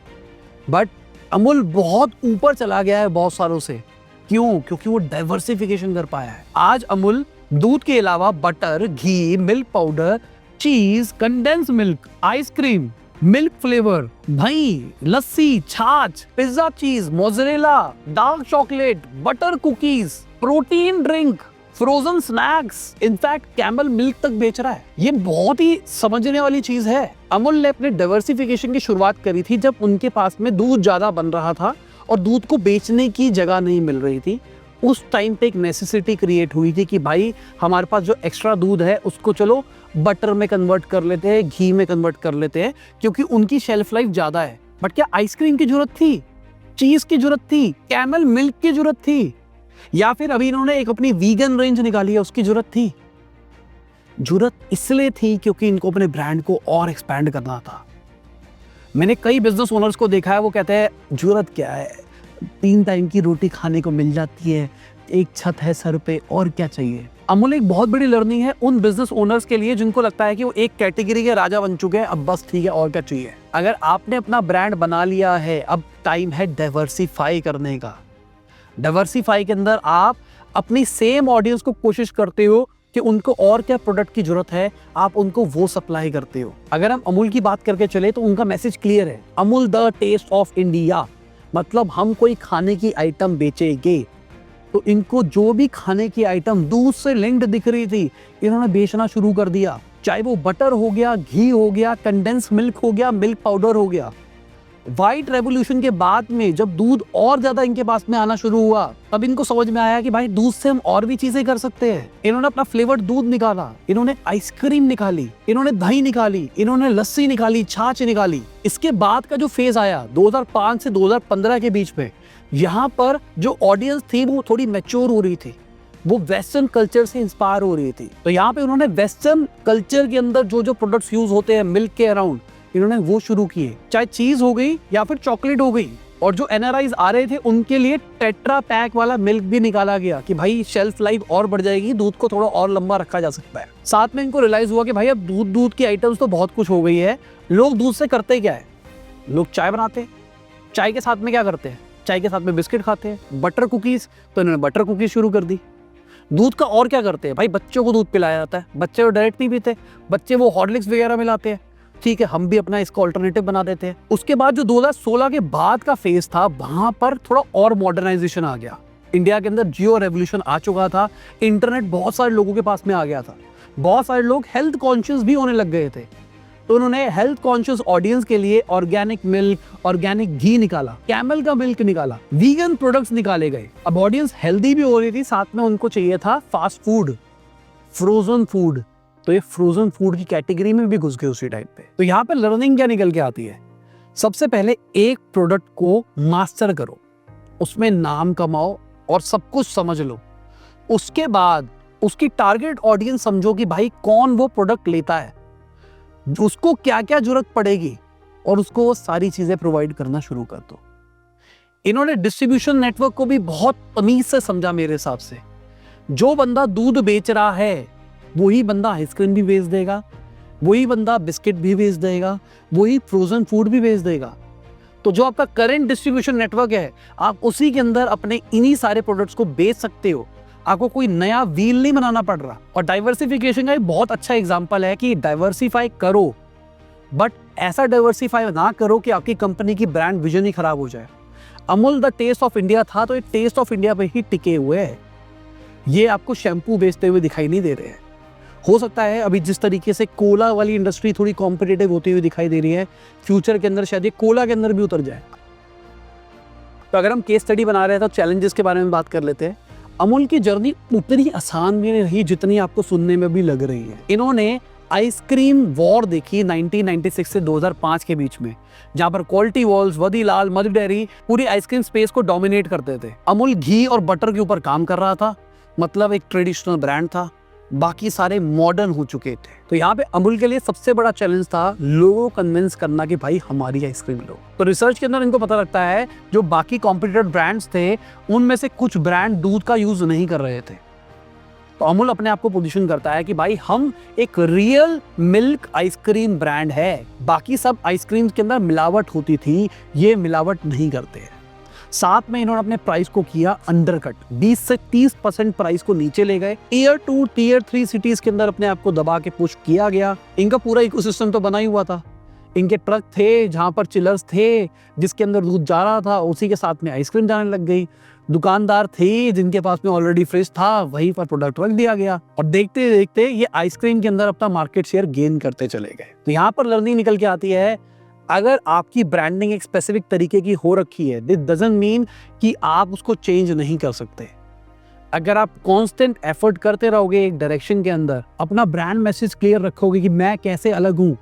बट अमूल बहुत ऊपर चला गया है बहुत सालों से। क्यों? क्योंकि वो डाइवर्सिफिकेशन कर पाया है। आज अमूल दूध के अलावा बटर, घी, मिल्क पाउडर, चीज, condense milk, ice cream, milk flavour, दही, लस्सी, छाछ, पिज्जा चीज, mozzarella, dark chocolate, butter cookies, protein drink, frozen snacks, in fact camel milk तक बेच रहा है। ये बहुत ही समझने वाली चीज है। अमूल ने अपने डाइवर्सिफिकेशन की शुरुआत करी थी जब उनके पास में दूध ज्यादा बन रहा था और दूध को बेचने की जगह नहीं मिल रही थी। उस टाइम पे एक नेसेसिटी क्रिएट हुई थी कि भाई हमारे पास जो एक्स्ट्रा दूध है उसको चलो बटर में कन्वर्ट कर लेते हैं, घी में कन्वर्ट कर लेते हैं, क्योंकि उनकी शेल्फ लाइफ ज्यादा है। बट क्या आइसक्रीम की जरूरत थी? चीज की जरूरत थी? कैमल मिल्क की जरूरत थी? या फिर अभी इन्होंने एक अपनी वीगन रेंज निकाली है, उसकी जरूरत थी? जरूरत इसलिए थी क्योंकि इनको अपने ब्रांड को और एक्सपैंड करना था। मैंने कई बिजनेस ओनर्स को देखा है, वो कहते हैं जरूरत क्या है, 3 टाइम की रोटी खाने को मिल जाती है, एक छत है सर पे, और क्या चाहिए। अमूल एक बहुत बड़ी लर्निंग है उन बिजनेस ओनर्स के लिए जिनको लगता है कि वो एक कैटेगरी के राजा बन चुके हैं, अब बस ठीक है और क्या चाहिए। अगर आपने अपना ब्रांड बना लिया है, अब टाइम है डाइवर्सिफाई करने का। डाइवर्सिफाई के अंदर आप अपनी सेम ऑडियंस को कोशिश करते हो कि उनको और क्या प्रोडक्ट की जरूरत है, आप उनको वो सप्लाई करते हो। अगर हम अमूल की बात करके चले तो उनका मैसेज क्लियर है, Amul the taste of India. मतलब हम कोई खाने की आइटम बेचेंगे तो इनको जो भी खाने की आइटम दूध से लिंक्ड दिख रही थी इन्होंने बेचना शुरू कर दिया। चाहे वो बटर हो गया, घी हो गया, कंडेंस मिल्क हो गया, मिल्क पाउडर हो गया। व्हाइट रेवोल्यूशन के बाद में जब दूध और ज्यादा इनके पास में आना शुरू हुआ तब इनको समझ में आया कि भाई दूध से हम और भी चीजें कर सकते हैं। इन्होंने अपना फ्लेवर्ड दूध निकाला, इन्होंने आइसक्रीम निकाली, इन्होंने दही निकाली, इन्होंने लस्सी निकाली, छाछ निकाली। इसके बाद का जो फेज आया 2005 से 2015 के बीच में, यहाँ पर जो ऑडियंस थी वो थोड़ी मैच्योर हो रही थी, वो वेस्टर्न कल्चर से इंस्पायर हो रही थी। तो यहाँ पे उन्होंने वेस्टर्न कल्चर के अंदर जो जो प्रोडक्ट्स यूज होते हैं मिल्क के अराउंड, इन्होंने वो शुरू किए। चाहे चीज हो गई या फिर चॉकलेट हो गई। और जो एनआरआईज आ रहे थे उनके लिए टेट्रा पैक वाला मिल्क भी निकाला गया कि भाई शेल्फ लाइफ और बढ़ जाएगी, दूध को थोड़ा और लंबा रखा जा सकता है। साथ में इनको रियलाइज हुआ कि भाई अब दूध की आइटम्स तो बहुत कुछ हो गई है, लोग दूध से करते क्या है, लोग चाय बनाते हैं, चाय के साथ में क्या करते हैं, चाय के साथ में बिस्किट खाते हैं, बटर कुकीज, तो इन्होंने बटर कुकीज शुरू कर दी। दूध का और क्या करते हैं भाई, बच्चों को दूध पिलाया जाता है, बच्चे वो डायरेक्ट नहीं पीते, बच्चे वो हॉर्लिक्स वगैरह मिलाते हैं, ठीक है हम भी अपना इसका ऑल्टरनेटिव बना देते हैं। उसके बाद जो 2016 के बाद का फेज था वहां पर थोड़ा और मॉडर्नाइजेशन आ गया। इंडिया के अंदर जियो रेवोल्यूशन आ चुका था, इंटरनेट बहुत सारे लोगों के पास में आ गया था, बहुत सारे लोग हेल्थ कॉन्शियस भी होने लग गए थे। तो उन्होंने हेल्थ कॉन्शियस ऑडियंस के लिए ऑर्गेनिक मिल्क, ऑर्गेनिक घी निकाला, कैमल का मिल्क निकाला, वीगन प्रोडक्ट्स निकाले गए। अब ऑडियंस हेल्दी भी हो रही थी, साथ में उनको चाहिए था फास्ट फूड, फ्रोजन फूड, तो ये फ्रोजन फूड की कैटेगरी में भी घुस गए उसी टाइप पे। तो यहाँ पे लर्निंग क्या निकल के आती है, सबसे पहले एक प्रोडक्ट को मास्टर करो, उसमें नाम कमाओ और सब कुछ समझ लो। उसके बाद उसकी टारगेट ऑडियंस समझो कि भाई कौन वो प्रोडक्ट लेता है, उसको क्या क्या जरूरत पड़ेगी, और उसको वो सारी चीजें प्रोवाइड करना शुरू कर दो। इन्होंने डिस्ट्रीब्यूशन नेटवर्क को भी बहुत तमीज से समझा मेरे हिसाब से। जो बंदा दूध बेच रहा है वही बंदा आइसक्रीम भी बेच देगा, वही बंदा बिस्किट भी बेच देगा, वही फ्रोजन फूड भी बेच देगा। तो जो आपका करंट डिस्ट्रीब्यूशन नेटवर्क है, आप उसी के अंदर अपने इन्हीं सारे प्रोडक्ट्स को बेच सकते हो। आपको कोई नया व्हील नहीं बनाना पड़ रहा। और डाइवर्सिफिकेशन का एक बहुत अच्छा एग्जांपल है कि डाइवर्सिफाई करो, बट ऐसा डाइवर्सिफाई ना करो कि आपकी कंपनी की ब्रांड विजन ही खराब हो जाए। Amul the taste of India था, तो ये टेस्ट ऑफ इंडिया पे ही टिके हुए है। ये आपको शैम्पू बेचते हुए दिखाई नहीं दे रहे हैं। हो सकता है अभी जिस तरीके से कोला वाली इंडस्ट्री थोड़ी कॉम्पिटिटिव होती हुई दिखाई दे रही है, फ्यूचर के अंदर शायद ये कोला के अंदर भी उतर जाए। तो अगर हम केस स्टडी बना रहे हैं तो चैलेंजेस के बारे में बात कर लेते हैं। अमूल की जर्नी उतनी आसान नहीं रही जितनी आपको सुनने में भी लग रही है। इन्होंने आइसक्रीम वॉर देखी 1996 से 2005 के बीच में, जहां पर क्वालिटी वॉल्स, वदीलाल, मधु डेयरी पूरी आइसक्रीम स्पेस को डोमिनेट करते थे। अमूल घी और बटर के ऊपर काम कर रहा था, मतलब एक ट्रेडिशनल ब्रांड था, बाकी सारे मॉडर्न हो चुके थे। तो यहाँ पे अमूल के लिए सबसे बड़ा चैलेंज था लोगों को कन्विंस करना कि भाई हमारी आइसक्रीम लो। तो रिसर्च के अंदर इनको पता लगता है जो बाकी कॉम्पिटिटर ब्रांड्स थे उनमें से कुछ ब्रांड दूध का यूज नहीं कर रहे थे। तो अमूल अपने आप को पोजीशन करता है कि भाई हम एक रियल मिल्क आइसक्रीम ब्रांड है। बाकी सब आइसक्रीम के अंदर मिलावट होती थी, ये मिलावट नहीं करते हैं। साथ में इन्होंने अपने प्राइस को किया अंडरकट, 20 से 30% प्राइस को नीचे ले गए। टीयर 2, टीयर 3 सिटीज के अंदर अपने आप को दबा के पुश किया गया। इनका पूरा इकोसिस्टम तो बना ही हुआ था। इनके ट्रक थे जहां पर चिलर्स थे, जिसके अंदर दूध जा रहा था, उसी के साथ में आइसक्रीम जाने लग गई। दुकानदार थे जिनके पास में ऑलरेडी फ्रिज था, वहीं पर प्रोडक्ट रख दिया गया और देखते देखते ये आइसक्रीम के अंदर अपना मार्केट शेयर गेन करते चले गए। तो यहाँ पर लर्निंग निकल के आती है, अगर आपकी ब्रांडिंग एक स्पेसिफिक तरीके की हो रखी है, दिस डजंट मीन कि आप उसको चेंज नहीं कर सकते। अगर आप कांस्टेंट एफर्ट करते रहोगे एक डायरेक्शन के अंदर, अपना ब्रांड मैसेज क्लियर रखोगे कि मैं कैसे अलग हूं,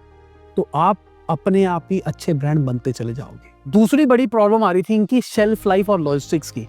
तो आप अपने आप ही अच्छे ब्रांड बनते चले जाओगे। दूसरी बड़ी प्रॉब्लम आ रही थी इनकी शेल्फ लाइफ और लॉजिस्टिक्स की।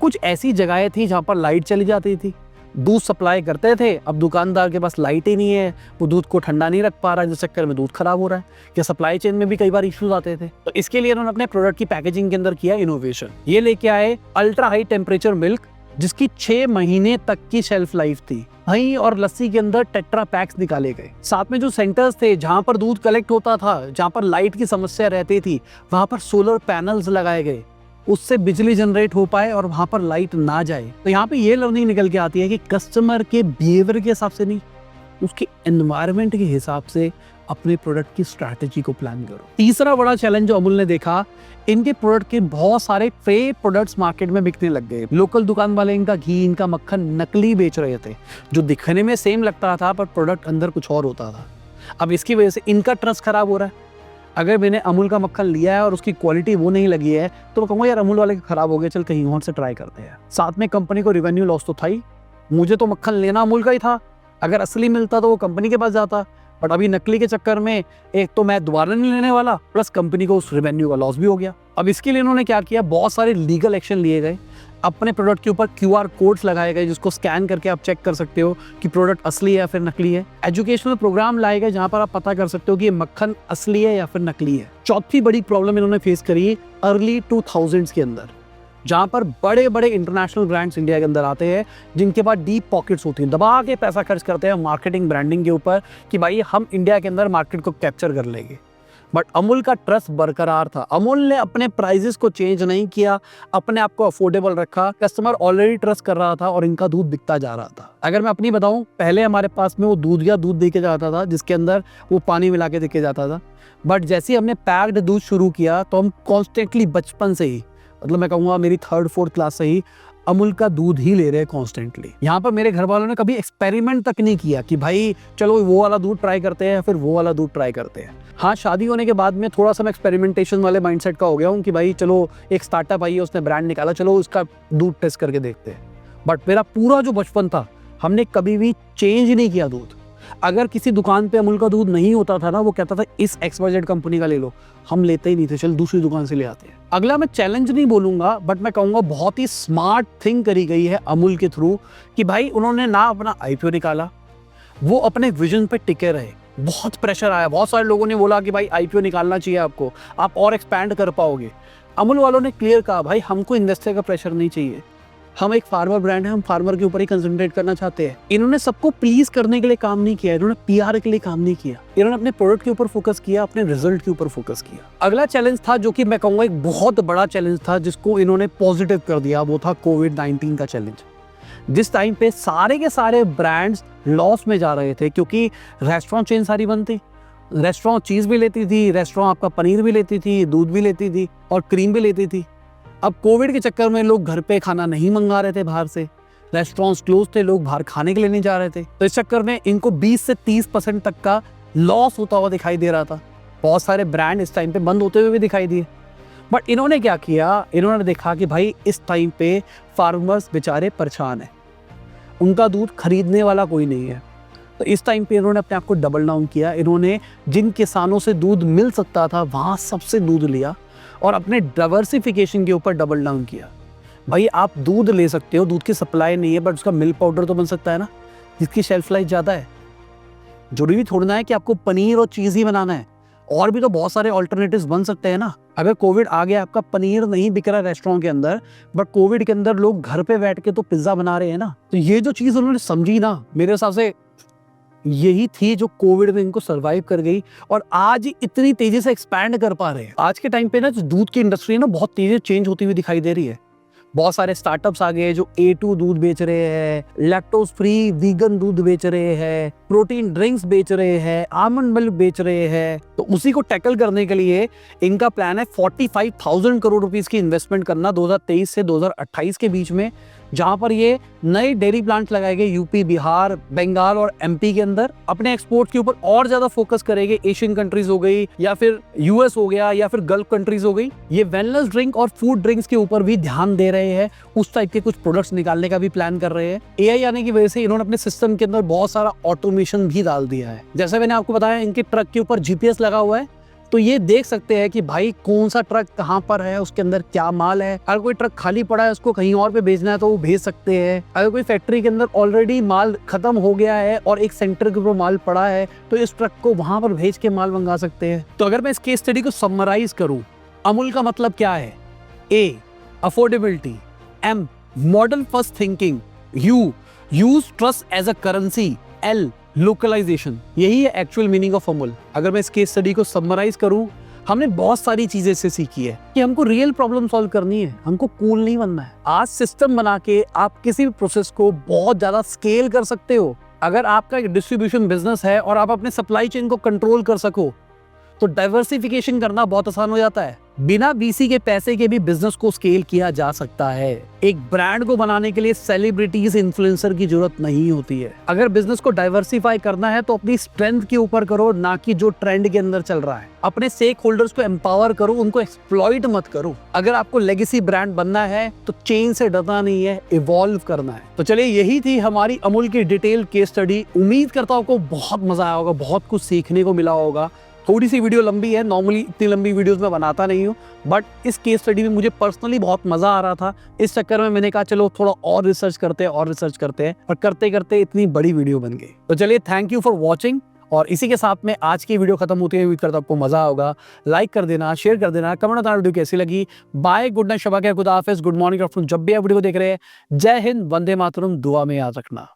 कुछ ऐसी जगहें थी जहां पर लाइट चली जाती थी, दूध सप्लाई करते थे, अब दुकानदार के पास लाइट ही नहीं है, वो दूध को ठंडा नहीं रख पा रहा है, जिस चक्कर में दूध खराब हो रहा है, या सप्लाई चेन में भी कई बार इश्यूज आते थे। तो इसके लिए उन्होंने अपने प्रोडक्ट की पैकेजिंग के अंदर किया इनोवेशन। ये लेके आए अल्ट्रा हाई टेम्परेचर मिल्क, जिसकी 6 महीने तक की शेल्फ लाइफ थी। दही और लस्सी के अंदर टेट्रा पैक्स निकाले गए। साथ में जो सेंटर्स थे जहां पर दूध कलेक्ट होता था, जहां पर लाइट की समस्या रहती थी, वहां पर सोलर पैनल्स लगाए गए, उससे बिजली जनरेट हो पाए और वहां पर लाइट ना जाए। तो यहाँ पे ये लर्निंग निकल के आती है कि कस्टमर के बिहेवियर के हिसाब से नहीं, उसके एनवायरनमेंट के हिसाब से अपने प्रोडक्ट की स्ट्रैटेजी को प्लान करो। तीसरा बड़ा चैलेंज जो अमूल ने देखा, इनके प्रोडक्ट के बहुत सारे फेक प्रोडक्ट्स मार्केट में बिकने लग गए। लोकल दुकान वाले इनका घी, इनका मक्खन नकली बेच रहे थे, जो दिखने में सेम लगता था पर प्रोडक्ट अंदर कुछ और होता था। अब इसकी वजह से इनका ट्रस्ट खराब हो रहा है। अगर मैंने अमूल का मक्खन लिया है और उसकी क्वालिटी वो नहीं लगी है, तो मैं कहूँगा यार अमूल वाले खराब हो गए, चल कहीं और से ट्राई करते हैं। साथ में कंपनी को रेवेन्यू लॉस तो था ही, मुझे तो मक्खन लेना अमूल का ही था, अगर असली मिलता तो वो कंपनी के पास जाता, बट अभी नकली के चक्कर में एक तो मैं दोबारा नहीं लेने वाला, प्लस कंपनी को उस रेवेन्यू का लॉस भी हो गया। अब इसके लिए उन्होंने क्या किया, बहुत सारे लीगल एक्शन लिए गए। अपने प्रोडक्ट के ऊपर QR कोड्स लगाए गए, जिसको स्कैन करके आप चेक कर सकते हो कि प्रोडक्ट असली है या फिर नकली है। एजुकेशनल प्रोग्राम लाए गए जहां पर आप पता कर सकते हो कि ये मक्खन असली है या फिर नकली है। चौथी बड़ी प्रॉब्लम इन्होंने फेस करी अर्ली 2000s के अंदर, जहां पर बड़े बड़े इंटरनेशनल ब्रांड्स इंडिया के अंदर आते हैं, जिनके पास डीप पॉकेट्स होती हैं, दबा के पैसा खर्च करते हैं मार्केटिंग ब्रांडिंग के ऊपर कि भाई हम इंडिया के अंदर मार्केट को कैप्चर कर लेंगे। बट अमूल का ट्रस्ट बरकरार था। अमूल ने अपने प्राइजेस को चेंज नहीं किया, अपने आप को अफोर्डेबल रखा। कस्टमर ऑलरेडी ट्रस्ट कर रहा था और इनका दूध बिकता जा रहा था। अगर मैं अपनी बताऊं, पहले हमारे पास में वो दूध दे के जाता था, जिसके अंदर वो पानी मिला के देके जाता था। बट जैसे ही हमने पैक्ड दूध शुरू किया, तो हम कॉन्स्टेंटली बचपन से ही, मतलब मैं कहूँगा मेरी 3rd 4th क्लास से ही अमूल का दूध ही ले रहे हैं कॉन्स्टेंटली। यहाँ पर मेरे घर वालों ने कभी एक्सपेरिमेंट तक नहीं किया कि भाई चलो वो वाला दूध ट्राई करते हैं या फिर वो वाला दूध ट्राई करते हैं। हाँ, शादी होने के बाद में थोड़ा सा मैं एक्सपेरिमेंटेशन वाले माइंडसेट का हो गया हूँ कि भाई चलो एक स्टार्टअप आई है, उसने ब्रांड निकाला, चलो उसका दूध टेस्ट करके देखते हैं। बट मेरा पूरा जो बचपन था, हमने कभी भी चेंज नहीं किया दूध। अगर किसी दुकान पे अमूल का दूध नहीं होता था ना, वो कहता था इस XYZ कंपनी का ले लो, हम लेते ही नहीं थे, चल दूसरी दुकान से ले आते हैं। अगला मैं चैलेंज नहीं बोलूंगा, बट मैं कहूंगा बहुत ही स्मार्ट थिंग करी गई है अमूल के थ्रू कि भाई उन्होंने ना अपना IPO निकाला, वो अपने विजन पे टिके रहे। बहुत प्रेशर आया, बहुत सारे लोगों ने बोला कि भाई IPO निकालना चाहिए आपको, आप और एक्सपैंड कर पाओगे। अमूल वालों ने क्लियर कहा, भाई हमको इन्वेस्टर का प्रेशर नहीं चाहिए, हम एक फार्मर ब्रांड है, हम फार्मर के ऊपर ही कंसंट्रेट करना चाहते हैं। इन्होंने सबको प्लीज करने के लिए काम नहीं किया, इन्होंने पीआर के लिए काम नहीं किया, इन्होंने अपने प्रोडक्ट के ऊपर फोकस किया, अपने रिजल्ट के ऊपर फोकस किया। अगला चैलेंज था जो कि मैं कहूंगा एक बहुत बड़ा चैलेंज था, जिसको इन्होंने पॉजिटिव कर दिया, वो था कोविड-19 का चैलेंज। जिस टाइम पे सारे के सारे ब्रांड्स लॉस में जा रहे थे, क्योंकि रेस्टोरेंट चेन सारी बंद थी। रेस्टोरेंट चीज भी लेती थी, रेस्टोरेंट आपका पनीर भी लेती थी, दूध भी लेती थी और क्रीम भी लेती थी। अब कोविड के चक्कर में लोग घर पे खाना नहीं मंगा रहे थे बाहर से, रेस्टोरेंट्स क्लोज थे, लोग बाहर खाने के लिए नहीं जा रहे थे। तो इस चक्कर में इनको 20 से 30% तक का लॉस होता हुआ दिखाई दे रहा था। बहुत सारे ब्रांड इस टाइम पे बंद होते हुए भी दिखाई दिए। बट इन्होंने क्या किया, इन्होंने देखा कि भाई इस टाइम पे फार्मर्स बेचारे परेशान है, उनका दूध खरीदने वाला कोई नहीं है। तो इस टाइम पे इन्होंने अपने आप को डबल डाउन किया। इन्होंने जिन किसानों से दूध मिल सकता था वहाँ सबसे दूध लिया और अपने डाइवर्सिफिकेशन के ऊपर डबल डाउन किया। भाई आप दूध ले सकते हो, दूध की सप्लाई नहीं है, बट उसका मिल्क पाउडर तो बन सकता है ना, जिसकी शेल्फ लाइफ ज़्यादा है। जरूरी थोड़ा ना है कि आपको पनीर और चीज़ ही बनाना है, और भी तो बहुत सारे ऑल्टरनेटिव्स बन सकते हैं ना। अगर कोविड आ गया, आपका पनीर नहीं बिक रहा रेस्टोरेंट के अंदर, बट कोविड के अंदर लोग घर पे बैठ के तो पिज्जा बना रहे हैं ना। तो ये जो चीज़ उन्होंने समझी ना, मेरे हिसाब से यही थी जो कोविड में इनको सरवाइव कर गई और आज इतनी तेजी से एक्सपैंड कर पा रहे हैं। आज के टाइम पे ना जो दूध की इंडस्ट्री है ना, बहुत तेजी से चेंज होती हुई दिखाई दे रही है। बहुत सारे स्टार्टअप्स आ गए हैं जो A2 दूध बेच रहे हैं, लैक्टोज फ्री वीगन दूध बेच रहे हैं, प्रोटीन ड्रिंक्स बेच रहे हैं, आलमंड मिल्क बेच रहे हैं। तो उसी को टैकल करने के लिए इनका प्लान है 45,000 करोड़ रुपीस की इन्वेस्टमेंट करना 2023 से 2028 के बीच में, जहां पर ये नए डेयरी प्लांट लगाएंगे यूपी, बिहार, बंगाल और MP के अंदर। अपने एक्सपोर्ट के ऊपर और ज्यादा फोकस करेंगे। एशियन कंट्रीज हो गई, या फिर US हो गया, या फिर गल्फ कंट्रीज हो गई। ये वेलनेस ड्रिंक और फूड ड्रिंक्स के ऊपर भी ध्यान दे रहे हैं, उस टाइप के कुछ प्रोडक्ट्स निकालने का भी प्लान कर रहे हैं। AI आने की वजह से इन्होंने अपने सिस्टम के अंदर बहुत सारा ऑटोमेशन भी डाल दिया है। जैसे मैंने आपको बताया, इनके ट्रक के ऊपर GPS लगा हुआ है, तो ये देख सकते हैं कि भाई कौन सा ट्रक कहाँ पर है, उसके अंदर क्या माल है। अगर कोई ट्रक खाली पड़ा है, उसको कहीं और पे भेजना है तो वो भेज सकते हैं। अगर कोई फैक्ट्री के अंदर ऑलरेडी माल खत्म हो गया है और एक सेंटर के ऊपर माल पड़ा है, तो इस ट्रक को वहां पर भेज के माल मंगा सकते हैं। तो अगर मैं इस केस स्टडी को समराइज करूं, अमूल का मतलब क्या है? A, affordability, M, model first thinking, U, use trust as a currency, L, localisation. यही है एक्चुअल मीनिंग ऑफ अमूल। अगर मैं इस केस स्टडी को समराइज करूं, हमने बहुत सारी चीजें से सीखी है कि हमको रियल प्रॉब्लम सॉल्व करनी है, हमको कूल नहीं बनना है। आज सिस्टम बना के आप किसी भी प्रोसेस को बहुत ज्यादा स्केल कर सकते हो। अगर आपका एक डिस्ट्रीब्यूशन बिजनेस है और आप अपने सप्लाई चेन को कंट्रोल कर सको, तो डाइवर्सिफिकेशन करना बहुत आसान हो जाता है। बिना VC के पैसे के भी बिजनेस को स्केल किया जा सकता है। एक ब्रांड को बनाने के लिए सेलिब्रिटीज, इन्फ्लुएंसर की जरूरत नहीं होती है। अगर बिजनेस को डाइवर्सिफाई करना है तो अपनी स्ट्रेंथ के ऊपर करो, ना कि जो ट्रेंड के अंदर चल रहा है। अपने स्टेक होल्डर्स को एम्पावर करो, उनको एक्सप्लॉइट मत करो। अगर आपको लेगेसी ब्रांड बनना है तो चेन से डरना नहीं है, इवॉल्व करना है। तो चलिए, यही थी हमारी अमूल की डिटेल केस स्टडी। उम्मीद करता हूं आपको बहुत मजा आया होगा, बहुत कुछ सीखने को मिला होगा। थोड़ी सी वीडियो लंबी है, नॉर्मली इतनी लंबी वीडियोस मैं बनाता नहीं हूँ, बट इस केस स्टडी में मुझे पर्सनली बहुत मजा आ रहा था। इस चक्कर में मैंने कहा चलो थोड़ा और रिसर्च करते हैं और करते करते इतनी बड़ी वीडियो बन गई। तो चलिए, थैंक यू फॉर वॉचिंग। और इसी के साथ में आज की वीडियो खत्म होती है। उम्मीद करता हूं आपको मजा होगा। लाइक कर देना, शेयर कर देना, कमेंट बताना वीडियो कैसी लगी। बाय, गुड नाइट, शबा के खुदा हाफिज, गुड मॉर्निंग आफ्टरनून, जब भी आप वीडियो देख रहे हैं। जय हिंद, वंदे मातरम, दुआ में याद रखना।